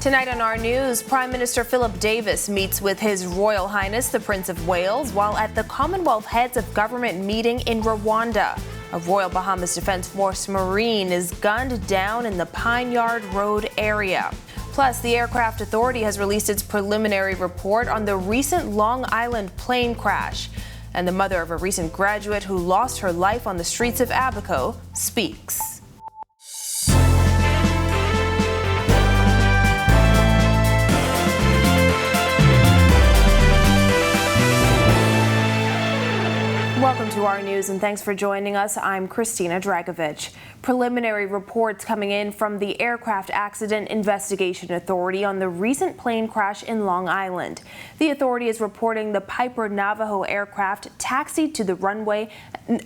Tonight on our news, Prime Minister Philip Davis meets with His Royal Highness the Prince of Wales while at the Commonwealth Heads of Government meeting in Rwanda. A Royal Bahamas Defence Force Marine is gunned down in the Pine Yard Road area. Plus, the Aircraft Authority has released its preliminary report on the recent Long Island plane crash. And the mother of a recent graduate who lost her life on the streets of Abaco speaks. Welcome to our news and thanks for joining us. I'm Christina Dragovich. Preliminary reports coming in from the Aircraft Accident Investigation Authority on the recent plane crash in Long Island. The authority is reporting the Piper Navajo aircraft taxied to the runway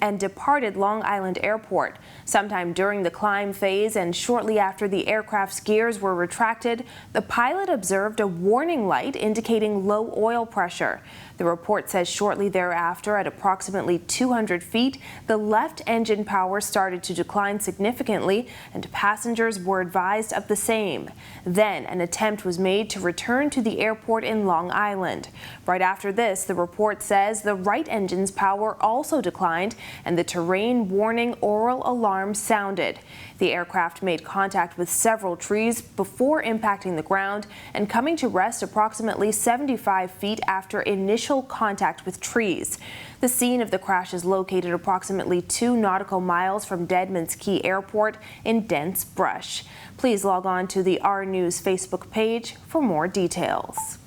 and departed Long Island Airport. Sometime during the climb phase and shortly after the aircraft's gears were retracted, the pilot observed a warning light indicating low oil pressure. The report says shortly thereafter, at approximately 200 feet, the left engine power started to decline significantly and passengers were advised of the same. Then an attempt was made to return to the airport in Long Island. Right after this, the report says the right engine's power also declined and the terrain warning oral alarm sounded. The aircraft made contact with several trees before impacting the ground and coming to rest approximately 75 feet after initial contact with trees. The scene of the crash is located approximately 2 nautical miles from Deadman's Key Airport in dense brush. Please log on to the Our News Facebook page for more details.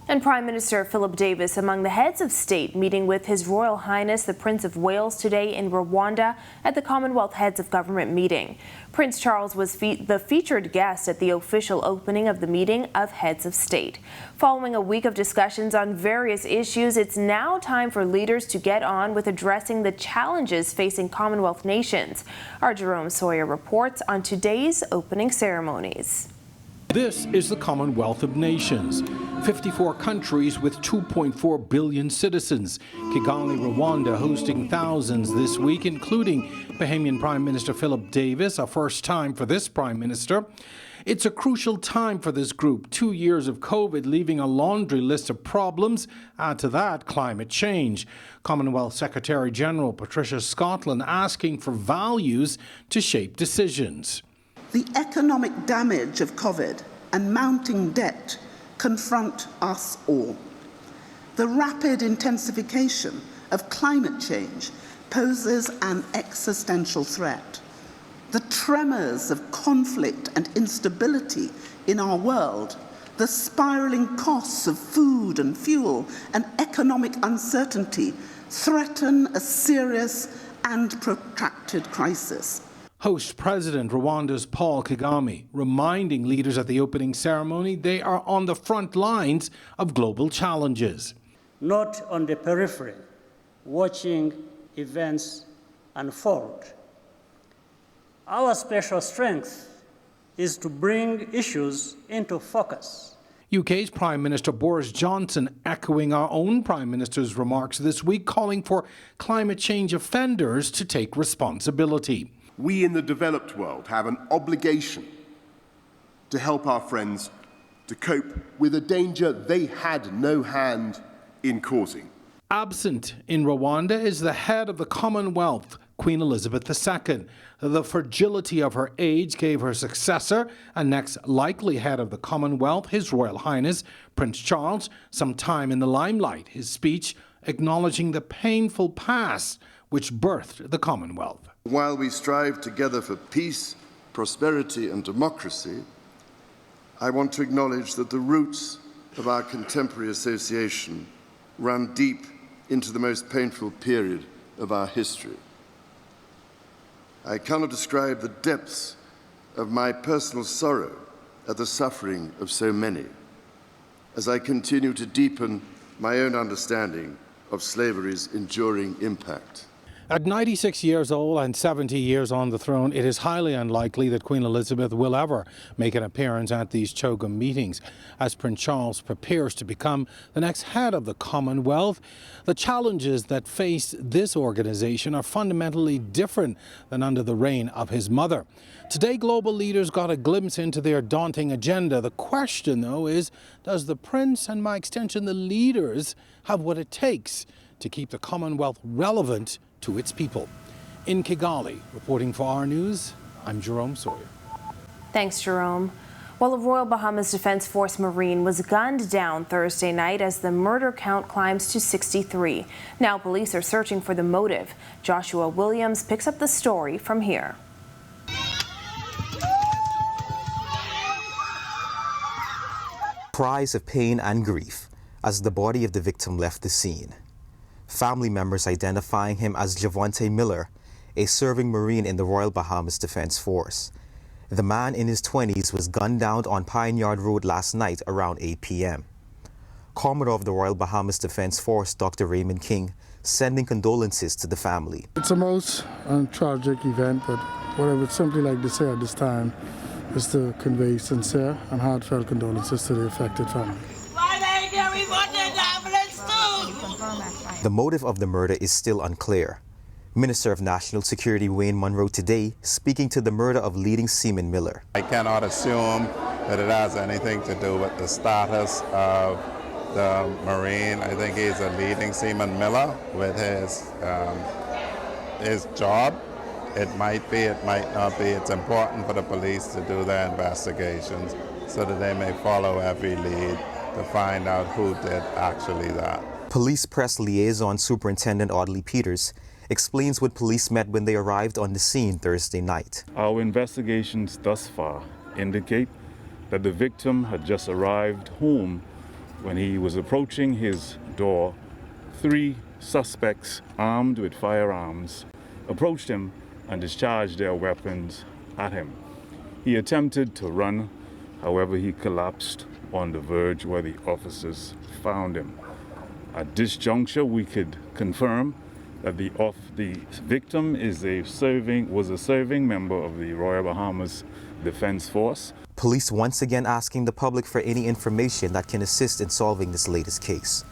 And Prime Minister Philip Davis among the heads of state meeting with His Royal Highness the Prince of Wales today in Rwanda at the Commonwealth Heads of Government meeting. Prince Charles was the featured guest at the official opening of the meeting of heads of state. Following a week of discussions on various issues, it's now time for leaders to get on with addressing the challenges facing Commonwealth nations. Our Jerome Sawyer reports on today's opening ceremonies. This is the Commonwealth of Nations, 54 countries with 2.4 billion citizens. Kigali, Rwanda hosting thousands this week, including Bahamian Prime Minister Philip Davis, a first time for this Prime Minister. It's a crucial time for this group. 2 years of COVID leaving a laundry list of problems. Add to that climate change. Commonwealth Secretary General Patricia Scotland asking for values to shape decisions. The economic damage of COVID and mounting debt confront us all. The rapid intensification of climate change poses an existential threat. The tremors of conflict and instability in our world, the spiraling costs of food and fuel, and economic uncertainty threaten a serious and protracted crisis. Host President Rwanda's Paul Kagame reminding leaders at the opening ceremony they are on the front lines of global challenges. Not on the periphery, watching events unfold. Our special strength is to bring issues into focus. UK's Prime Minister Boris Johnson echoing our own Prime Minister's remarks this week, calling for climate change offenders to take responsibility. We in the developed world have an obligation to help our friends to cope with a danger they had no hand in causing. Absent in Rwanda is the head of the Commonwealth, Queen Elizabeth II. The fragility of her age gave her successor, a next likely head of the Commonwealth, His Royal Highness Prince Charles, some time in the limelight. His speech acknowledging the painful past which birthed the Commonwealth. While we strive together for peace, prosperity and democracy, I want to acknowledge that the roots of our contemporary association run deep into the most painful period of our history. I cannot describe the depths of my personal sorrow at the suffering of so many, as I continue to deepen my own understanding of slavery's enduring impact. At 96 years old and 70 years on the throne, it is highly unlikely that Queen Elizabeth will ever make an appearance at these CHOGM meetings. As Prince Charles prepares to become the next head of the Commonwealth, the challenges that face this organization are fundamentally different than under the reign of his mother. Today, global leaders got a glimpse into their daunting agenda. The question, though, is does the Prince and, by extension, the leaders have what it takes to keep the Commonwealth relevant to its people? In Kigali, reporting for our news, I'm Jerome Sawyer. Thanks, Jerome. Well, a Royal Bahamas Defense Force Marine was gunned down Thursday night as the murder count climbs to 63. Now police are searching for the motive. Joshua Williams picks up the story from here. Cries of pain and grief as the body of the victim left the scene. Family members identifying him as Javonte Miller, a serving Marine in the Royal Bahamas Defense Force. The man in his 20s was gunned down on Pine Yard Road last night around 8 p.m. Commodore of the Royal Bahamas Defense Force, Dr. Raymond King, sending condolences to the family. It's a most tragic event, but what I would simply like to say at this time is to convey sincere and heartfelt condolences to the affected family. The motive of the murder is still unclear. Minister of National Security Wayne Munro today speaking to the murder of leading seaman Miller. I cannot assume that it has anything to do with the status of the Marine. I think he's a leading seaman Miller with his job. It might be, it might not be. It's important for the police to do their investigations so that they may follow every lead to find out who did actually that. Police Press Liaison Superintendent Audley Peters explains what police met when they arrived on the scene Thursday night. Our investigations thus far indicate that the victim had just arrived home when he was approaching his door. 3 suspects armed with firearms approached him and discharged their weapons at him. He attempted to run, however he collapsed on the verge where the officers found him. At this juncture, we could confirm that the victim was a serving member of the Royal Bahamas Defense Force. Police once again asking the public for any information that can assist in solving this latest case.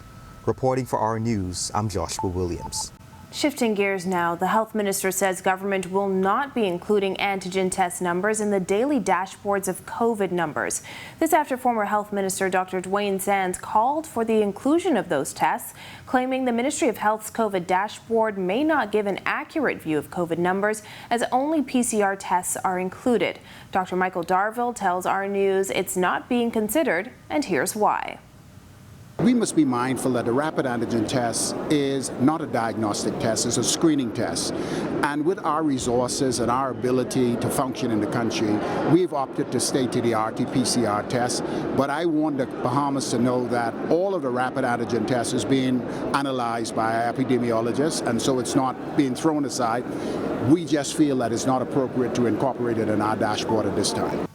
Reporting for our news, I'm Joshua Williams. Shifting gears now, the health minister says government will not be including antigen test numbers in the daily dashboards of COVID numbers. This after former health minister Dr. Dwayne Sands called for the inclusion of those tests, claiming the Ministry of Health's COVID dashboard may not give an accurate view of COVID numbers as only PCR tests are included. Dr. Michael Darville tells our news it's not being considered, and here's why. We must be mindful that the rapid antigen test is not a diagnostic test, it's a screening test. And with our resources and our ability to function in the country, we've opted to state-of-the-art PCR tests. But I want the Bahamas to know that all of the rapid antigen tests is being analyzed by epidemiologists, and so it's not being thrown aside. We just feel that it's not appropriate to incorporate it in our dashboard at this time.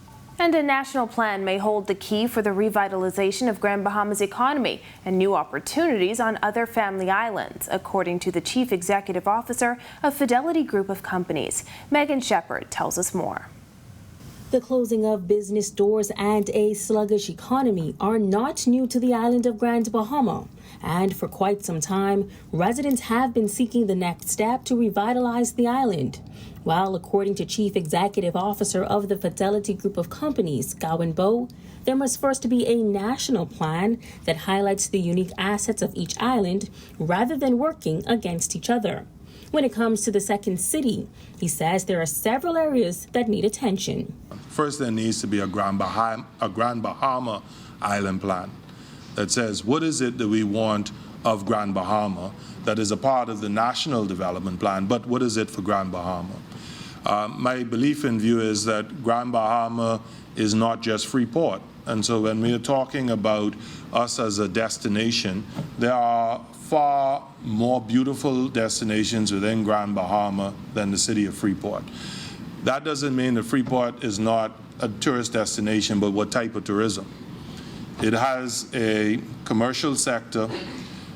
And a national plan may hold the key for the revitalization of Grand Bahama's economy and new opportunities on other family islands, according to the Chief Executive Officer of Fidelity Group of Companies. Megan Shepard tells us more. The closing of business doors and a sluggish economy are not new to the island of Grand Bahama. And for quite some time, residents have been seeking the next step to revitalize the island. Well, according to Chief Executive Officer of the Fidelity Group of Companies, Gowan Bow, there must first be a national plan that highlights the unique assets of each island rather than working against each other. When it comes to the second city, he says there are several areas that need attention. First, there needs to be a Grand Bahama Island plan that says what is it that we want of Grand Bahama that is a part of the national development plan, but what is it for Grand Bahama? My belief and view is that Grand Bahama is not just Freeport. And so when we are talking about us as a destination, there are far more beautiful destinations within Grand Bahama than the city of Freeport. That doesn't mean that Freeport is not a tourist destination, but what type of tourism? It has a commercial sector,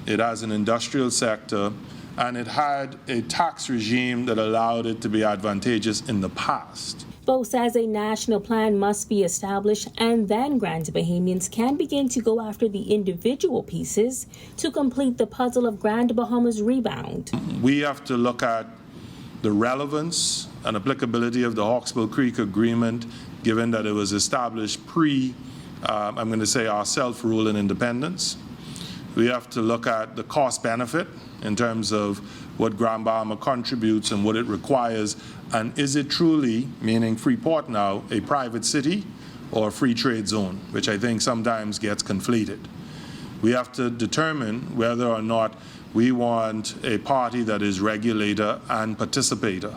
it has an industrial sector, and it had a tax regime that allowed it to be advantageous in the past. Bo says a national plan must be established, and then Grand Bahamians can begin to go after the individual pieces to complete the puzzle of Grand Bahama's rebound. We have to look at the relevance and applicability of the Hawkesbury Creek Agreement, given that it was established pre, I'm going to say, our self-rule and independence. We have to look at the cost-benefit in terms of what Grand Bahama contributes and what it requires, and is it truly, meaning Freeport now, a private city or a free trade zone, which I think sometimes gets conflated. We have to determine whether or not we want a party that is regulator and participator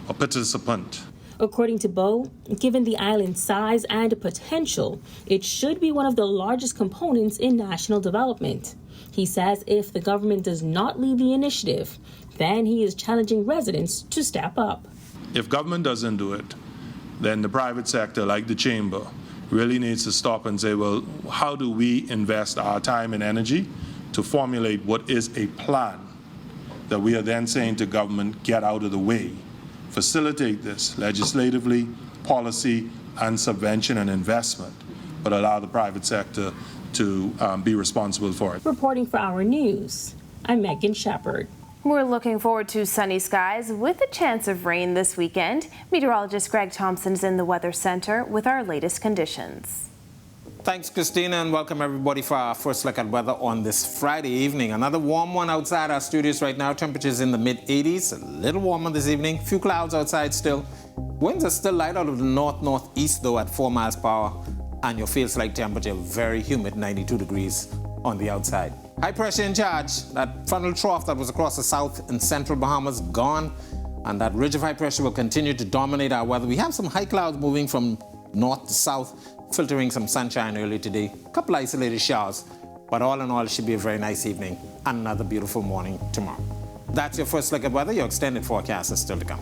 or participant. According to Bo, given the island's size and potential, it should be one of the largest components in national development. He says if the government does not lead the initiative, then he is challenging residents to step up. If government doesn't do it, then the private sector, like the chamber, really needs to stop and say, well, how do we invest our time and energy to formulate what is a plan that we are then saying to government, get out of the way. Facilitate this legislatively, policy, and subvention and investment, but allow the private sector to be responsible for it. Reporting for Our News, I'm Megan Shepard. We're looking forward to sunny skies with a chance of rain this weekend. Meteorologist Greg Thompson is in the Weather Center with our latest conditions. Thanks, Christina, and welcome everybody for our first look at weather on this Friday evening. Another warm one outside our studios right now. Temperatures in the mid-80s, a little warmer this evening. Few clouds outside still. Winds are still light out of the north-northeast, though, at 4 miles per hour. And your feels-like temperature very humid, 92 degrees on the outside. High pressure in charge. That frontal trough that was across the south and central Bahamas gone. And that ridge of high pressure will continue to dominate our weather. We have some high clouds moving from north to south, filtering some sunshine early today. A couple isolated showers. But all in all, it should be a very nice evening and another beautiful morning tomorrow. That's your first look at weather. Your extended forecast is still to come.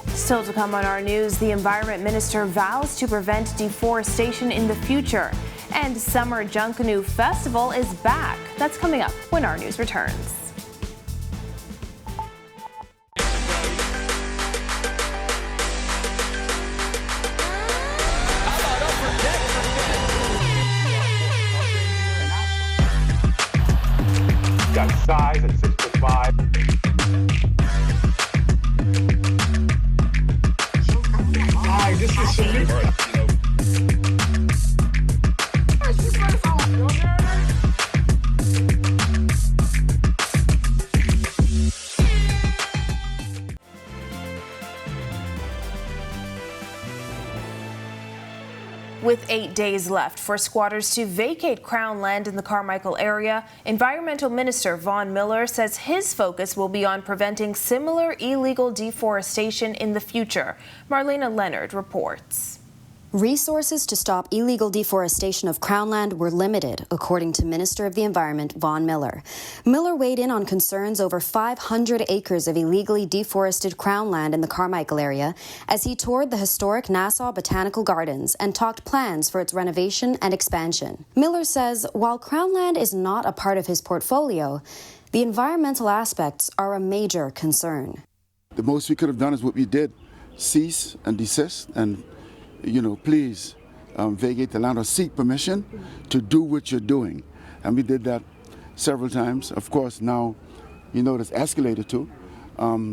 Still to come on Our News, the Environment Minister vows to prevent deforestation in the future. And Summer Junkanoo Festival is back. That's coming up when Our News returns. Got size at 6'5". Hi, this is Shamika. With 8 days left for squatters to vacate Crown land in the Carmichael area, Environmental Minister Vaughn Miller says his focus will be on preventing similar illegal deforestation in the future. Marlena Leonard reports. Resources to stop illegal deforestation of Crown land were limited, according to Minister of the Environment Vaughn Miller. Miller weighed in on concerns over 500 acres of illegally deforested Crown land in the Carmichael area as he toured the historic Nassau Botanical Gardens and talked plans for its renovation and expansion. Miller says while Crown land is not a part of his portfolio, the environmental aspects are a major concern. The most we could have done is what we did, cease and desist and please vacate the land or seek permission to do what you're doing. And we did that several times. Of course, now, it's escalated to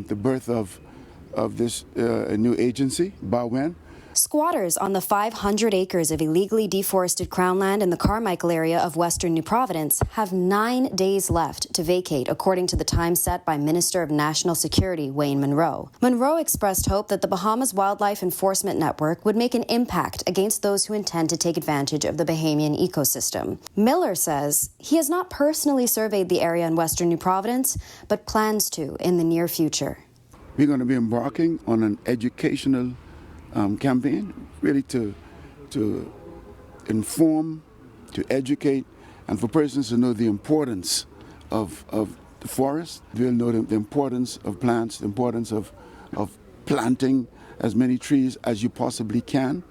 the birth of this new agency, BAWEN. Squatters on the 500 acres of illegally deforested Crown land in the Carmichael area of western New Providence have 9 days left to vacate, according to the time set by Minister of National Security Wayne Monroe. Monroe expressed hope that the Bahamas Wildlife Enforcement Network would make an impact against those who intend to take advantage of the Bahamian ecosystem. Miller says he has not personally surveyed the area in western New Providence, but plans to in the near future. We're going to be embarking on an educational campaign, really to inform, to educate, and for persons to know the importance of the forest. They'll know the importance of plants, the importance of planting as many trees as you possibly can.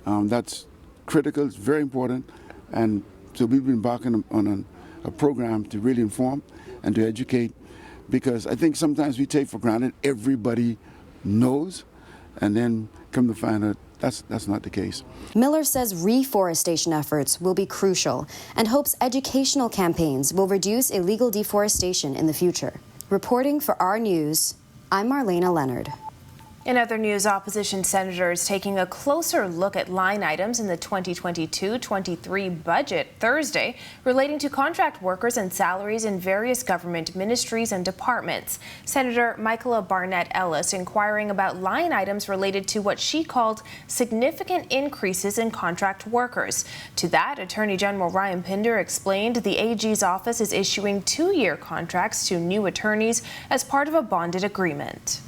That's critical, it's very important, and so we've been embarking on a program to really inform and to educate because I think sometimes we take for granted everybody knows, and then come to find out that's not the case. Miller says reforestation efforts will be crucial and hopes educational campaigns will reduce illegal deforestation in the future. Reporting for our news, I'm Marlena Leonard. In other news, opposition senators taking a closer look at line items in the 2022-23 budget Thursday relating to contract workers and salaries in various government ministries and departments. Senator Michaela Barnett Ellis inquiring about line items related to what she called significant increases in contract workers. To that, Attorney General Ryan Pinder explained the AG's office is issuing 2-year contracts to new attorneys as part of a bonded agreement.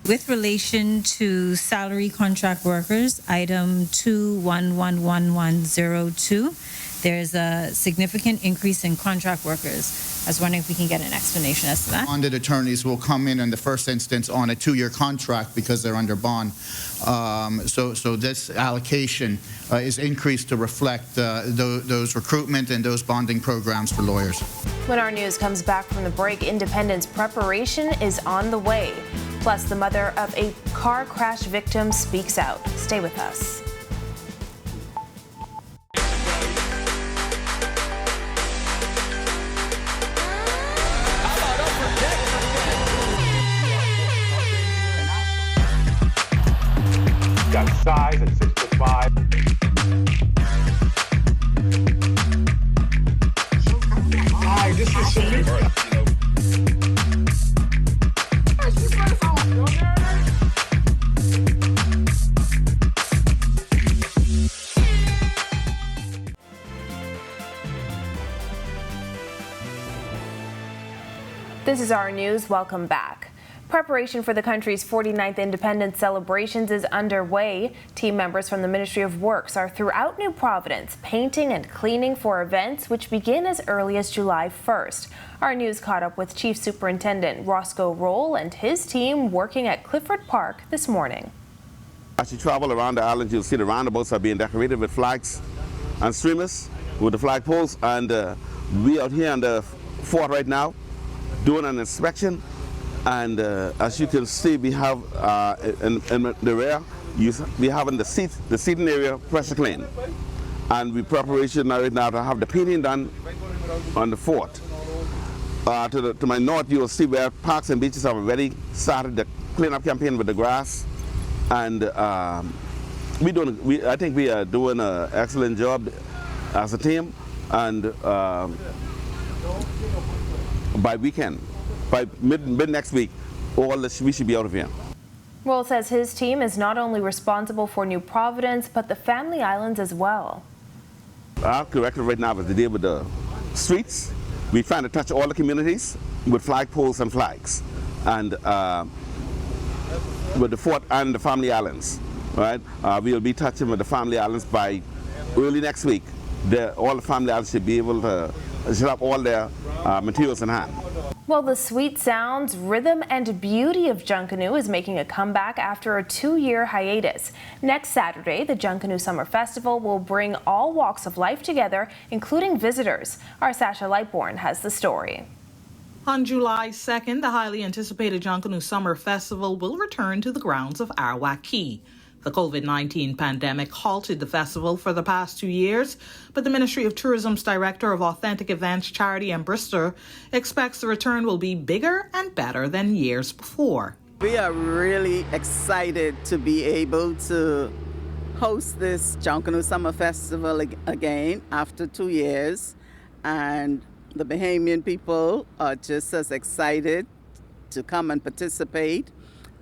With relation to salary contract workers, item 211102, there's a significant increase in contract workers. I was wondering if we can get an explanation as to that. Bonded attorneys will come in the first instance on a 2-year contract because they're under bond. So this allocation is increased to reflect those recruitment and those bonding programs for lawyers. When our news comes back from the break, Independence preparation is on the way. Plus, the mother of a car crash victim speaks out. Stay with us. Got size at 6'5". Hi, this is Shamika. This is our news. Welcome back. Preparation for the country's 49th independence celebrations is underway. Team members from the Ministry of Works are throughout New Providence painting and cleaning for events which begin as early as July 1st. Our news caught up with Chief Superintendent Roscoe Roll and his team working at Clifford Park this morning. As you travel around the island, you'll see the roundabouts are being decorated with flags and streamers with the flagpoles, and we out here on the fort right now doing an inspection. And as you can see, we have in the rear, we have in the seating area pressure clean, and we preparation right now to have the painting done on the fort. To my north, you will see where parks and beaches have already started the cleanup campaign with the grass, and I think we are doing an excellent job as a team, and by weekend. By mid next week, we should be out of here. Roll says his team is not only responsible for New Providence, but the Family Islands as well. Our directive right now is to deal with the streets. We're trying to touch all the communities with flagpoles and flags, and with the fort and the Family Islands. Right? We'll be touching with the Family Islands by early next week. All the Family Islands should be able to set up all their materials in hand. Well, the sweet sounds, rhythm, and beauty of Junkanoo is making a comeback after a 2-year hiatus. Next Saturday, the Junkanoo Summer Festival will bring all walks of life together, including visitors. Our Sasha Lightbourne has the story. On July 2nd, the highly anticipated Junkanoo Summer Festival will return to the grounds of Arawak Key. The COVID-19 pandemic halted the festival for the past 2 years, but the Ministry of Tourism's Director of Authentic Events, Charity and Brister, expects the return will be bigger and better than years before. We are really excited to be able to host this Junkanoo Summer Festival again after 2 years, and the Bahamian people are just as excited to come and participate.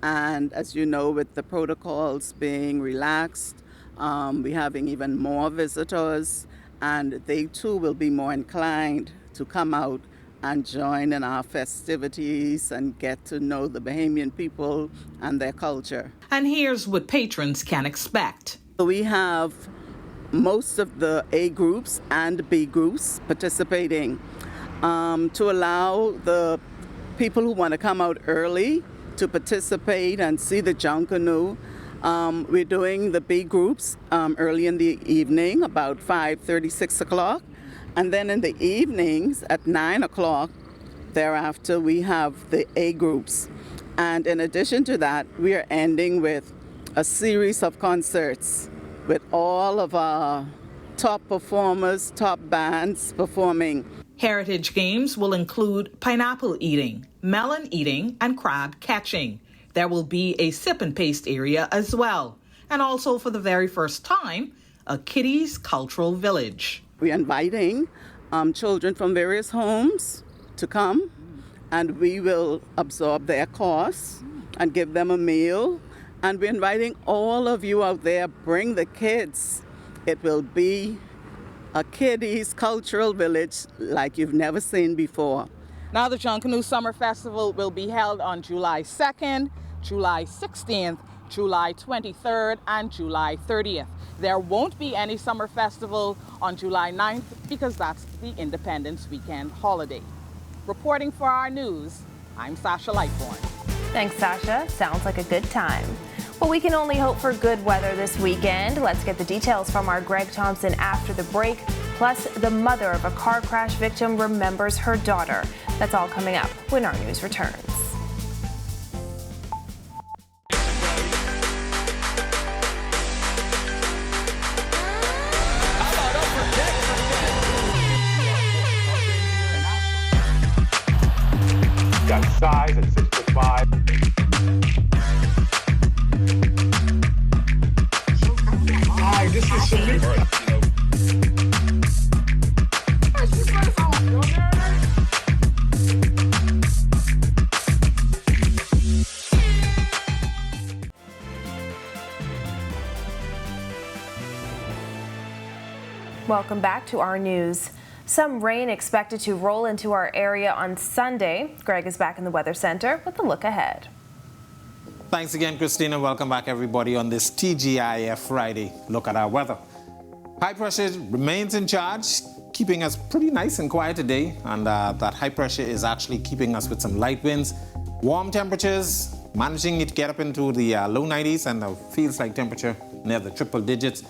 And as you know, with the protocols being relaxed, we're having even more visitors, and they too will be more inclined to come out and join in our festivities and get to know the Bahamian people and their culture. And here's what patrons can expect. We have most of the A groups and B groups participating to allow the people who want to come out early to participate and see the Junkanoo. We're doing the B groups early in the evening, about 5:30, 6 o'clock. And then in the evenings at 9 o'clock, Thereafter, we have the A groups. And in addition to that, we are ending with a series of concerts with all of our top performers, top bands performing. Heritage games will include pineapple eating, melon eating, and crab catching. There will be a sip and paste area as well. And also, for the very first time, a kiddies cultural village. We're inviting children from various homes to come, and we will absorb their costs and give them a meal. And we're inviting all of you out there, bring the kids. It will be a kiddies cultural village like you've never seen before. Now the Junkanoo Summer Festival will be held on July 2nd, July 16th, July 23rd, and July 30th. There won't be any summer festival on July 9th because that's the Independence Weekend holiday. Reporting for our news, I'm Sasha Lightbourne. Thanks, Sasha. Sounds like a good time. Well, we can only hope for good weather this weekend. Let's get the details from our Greg Thompson after the break. Plus, the mother of a car crash victim remembers her daughter. That's all coming up when our news returns. Got size at 6'5". Hi, this is Shamika. Welcome back to our news. Some rain expected to roll into our area on Sunday. Greg is back in the Weather Center with a look ahead. Thanks again, Christina. Welcome back, everybody, on this TGIF Friday. Look at our weather. High pressure remains in charge, keeping us pretty nice and quiet today. And that high pressure is actually keeping us with some light winds. Warm temperatures, managing it to get up into the low 90s, and feels like temperature near the triple digits.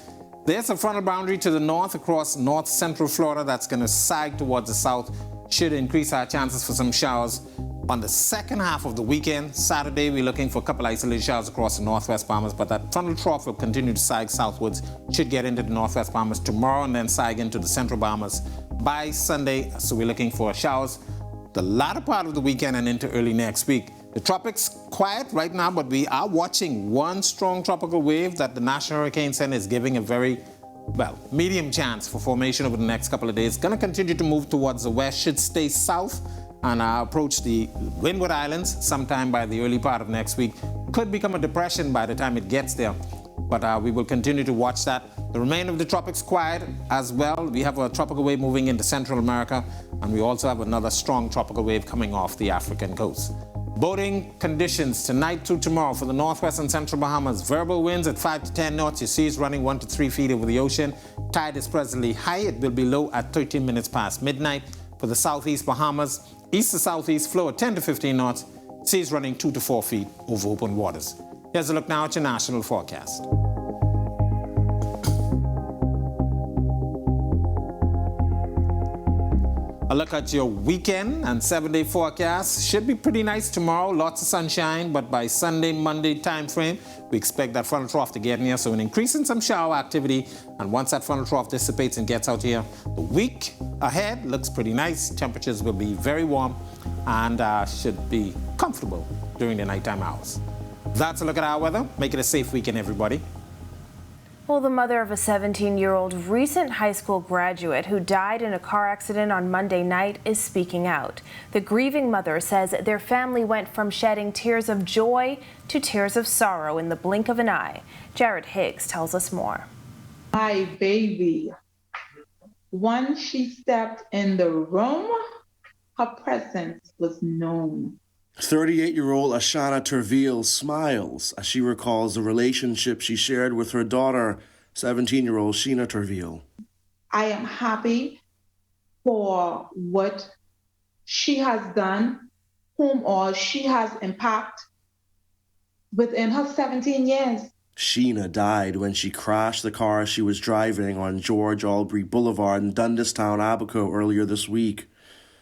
There's a frontal boundary to the north across north central Florida that's going to sag towards the south. Should increase our chances for some showers. On the second half of the weekend, Saturday, we're looking for a couple isolated showers across the northwest Bahamas, but that frontal trough will continue to sag southwards. Should get into the northwest Bahamas tomorrow and then sag into the central Bahamas by Sunday. So we're looking for showers the latter part of the weekend and into early next week. The tropics quiet right now, but we are watching one strong tropical wave that the National Hurricane Center is giving a very, medium chance for formation over the next couple of days. Going to continue to move towards the west, should stay south and approach the Windward Islands sometime by the early part of next week. Could become a depression by the time it gets there, but we will continue to watch that. The remainder of the tropics quiet as well. We have a tropical wave moving into Central America, and we also have another strong tropical wave coming off the African coast. Boating conditions tonight through tomorrow for the northwest and central Bahamas. Variable winds at 5 to 10 knots. Your seas running 1 to 3 feet over the ocean. Tide is presently high. It will be low at 13 minutes past midnight. For the southeast Bahamas, east to southeast flow at 10 to 15 knots. Seas running 2 to 4 feet over open waters. Here's a look now at your national forecast. A look at your weekend and 7-day forecast. Should be pretty nice tomorrow, lots of sunshine, but by Sunday, Monday time frame, we expect that frontal trough to get near, so an increase in some shower activity, and once that frontal trough dissipates and gets out here, the week ahead looks pretty nice. Temperatures will be very warm and should be comfortable during the nighttime hours. That's a look at our weather. Make it a safe weekend, everybody. Well, the mother of a 17-year-old recent high school graduate who died in a car accident on Monday night is speaking out. The grieving mother says their family went from shedding tears of joy to tears of sorrow in the blink of an eye. Jared Higgs tells us more. My baby, once she stepped in the room, her presence was known. 38-year-old Ashana Terville smiles as she recalls the relationship she shared with her daughter, 17-year-old Sheena Terville. I am happy for what she has done, whom all she has impacted within her 17 years. Sheena died when she crashed the car she was driving on George Albury Boulevard in Dundastown, Abaco earlier this week.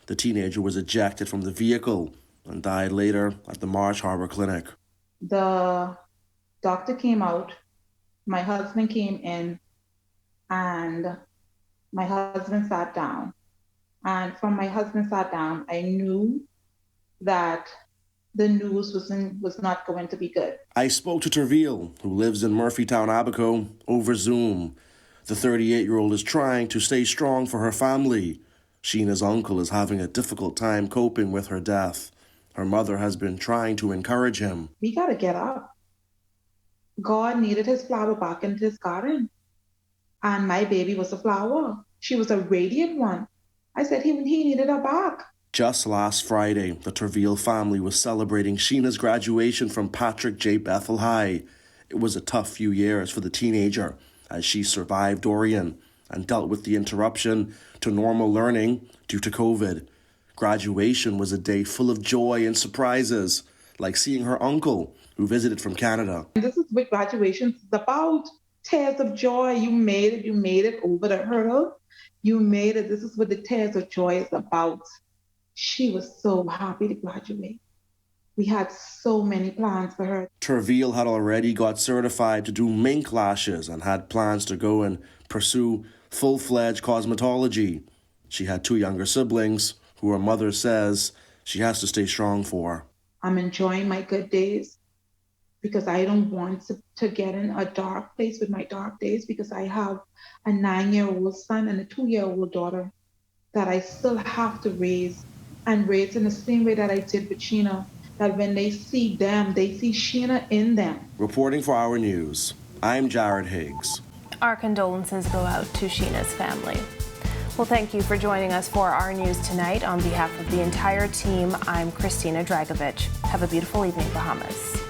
The teenager was ejected from the vehicle and died later at the Marsh Harbor Clinic. The doctor came out, my husband came in, and my husband sat down. And from my husband sat down, I knew that the news was not going to be good. I spoke to Terville, who lives in Murphytown, Abaco, over Zoom. The 38-year-old is trying to stay strong for her family. Sheena's uncle is having a difficult time coping with her death. Her mother has been trying to encourage him. We got to get up. God needed his flower back into his garden. And my baby was a flower. She was a radiant one. I said he needed her back. Just last Friday, the Terville family was celebrating Sheena's graduation from Patrick J. Bethel High. It was a tough few years for the teenager as she survived Dorian and dealt with the interruption to normal learning due to COVID. Graduation was a day full of joy and surprises, like seeing her uncle, who visited from Canada. And this is what graduation is about. Tears of joy. You made it over the hurdle. You made it. This is what the tears of joy is about. She was so happy to graduate. We had so many plans for her. Terville had already got certified to do mink lashes and had plans to go and pursue full-fledged cosmetology. She had 2 younger siblings who her mother says she has to stay strong for. I'm enjoying my good days because I don't want to get in a dark place with my dark days because I have a 9-year-old son and a 2-year-old daughter that I still have to raise and raise in the same way that I did with Sheena, that when they see them, they see Sheena in them. Reporting for Our News, I'm Jared Higgs. Our condolences go out to Sheena's family. Well, thank you for joining us for Our News tonight. On behalf of the entire team, I'm Christina Dragovich. Have a beautiful evening, Bahamas.